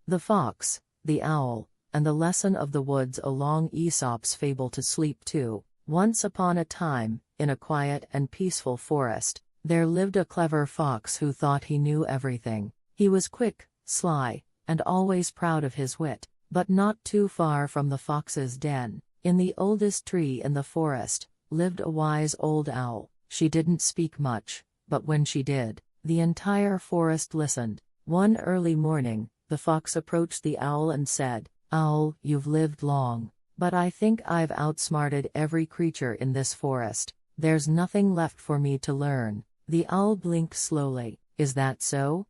The Fox, the Owl, and the Lesson of the Woods along Aesop's Fable to Sleep Too. Once upon a time, in a quiet and peaceful forest, there lived a clever fox who thought he knew everything. He was quick, sly, and always proud of his wit. But not too far from the fox's den, in the oldest tree in the forest, lived a wise old owl. She didn't speak much, but when she did, the entire forest listened. One early morning, the fox approached the owl and said, "Owl, you've lived long, but I think I've outsmarted every creature in this forest. There's nothing left for me to learn." The owl blinked slowly. "Is that so?"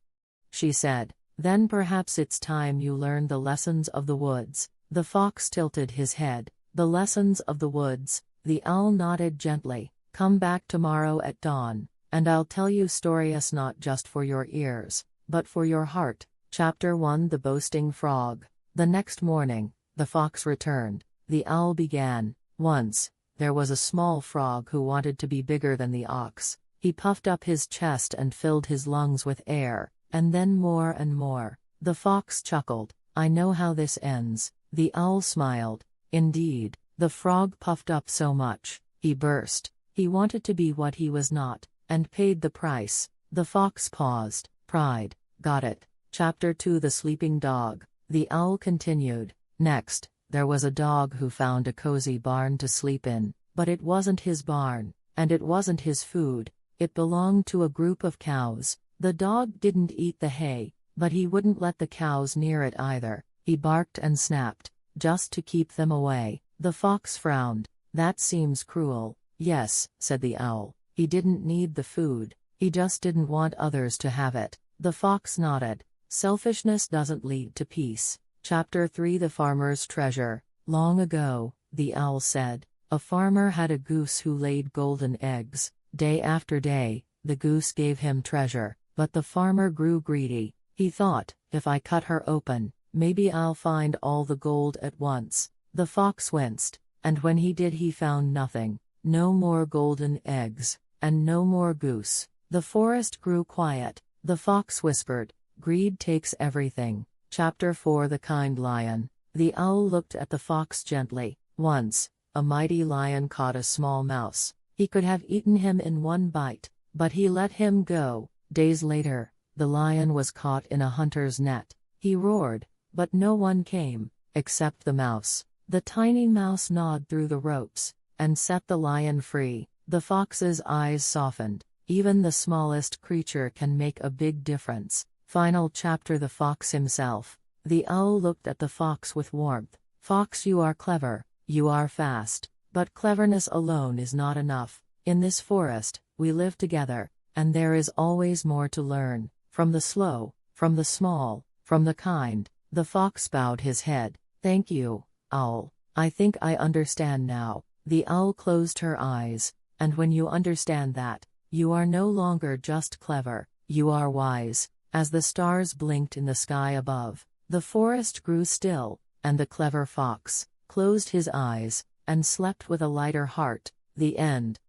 she said. "Then perhaps it's time you learn the lessons of the woods." The fox tilted his head. "The lessons of the woods?" The owl nodded gently. "Come back tomorrow at dawn, and I'll tell you stories not just for your ears, but for your heart. Chapter 1: The Boasting Frog. The next morning, the fox returned. The owl began, "Once, there was a small frog who wanted to be bigger than the ox. He puffed up his chest and filled his lungs with air, and then more and more." The fox chuckled. "I know how this ends." The owl smiled. "Indeed." The frog puffed up so much, he burst. He wanted to be what he was not, and paid the price. The fox paused. Pride. Got it. Chapter 2: The Sleeping Dog. The owl continued. "Next, there was a dog who found a cozy barn to sleep in, but it wasn't his barn, and it wasn't his food. It belonged to a group of cows. The dog didn't eat the hay, but he wouldn't let the cows near it either. He barked and snapped, just to keep them away." The fox frowned. "That seems cruel." "Yes," said the owl. "He didn't need the food, he just didn't want others to have it." The fox nodded. Selfishness doesn't lead to peace. Chapter 3: The Farmer's Treasure. Long ago, the owl said, a farmer had a goose who laid golden eggs. Day after day, the goose gave him treasure, but the farmer grew greedy. He thought, "If I cut her open, maybe I'll find all the gold at once." The fox winced, and when he did he found nothing. No more golden eggs, and no more goose. The forest grew quiet. The fox whispered, "Greed takes everything." Chapter 4: The Kind Lion. The owl looked at the fox gently. Once, a mighty lion caught a small mouse. He could have eaten him in one bite, but he let him go. Days later, the lion was caught in a hunter's net. He roared, but no one came, except the mouse. The tiny mouse gnawed through the ropes, and set the lion free. The fox's eyes softened. Even the smallest creature can make a big difference. Final chapter: The Fox Himself. The owl looked at the fox with warmth. "Fox, you are clever, you are fast, but cleverness alone is not enough. In this forest, we live together, and there is always more to learn, from the slow, from the small, from the kind." The fox bowed his head. "Thank you, owl. I think I understand now." The owl closed her eyes. "And when you understand that, you are no longer just clever, you are wise." As the stars blinked in the sky above, the forest grew still, and the clever fox closed his eyes and slept with a lighter heart. The end.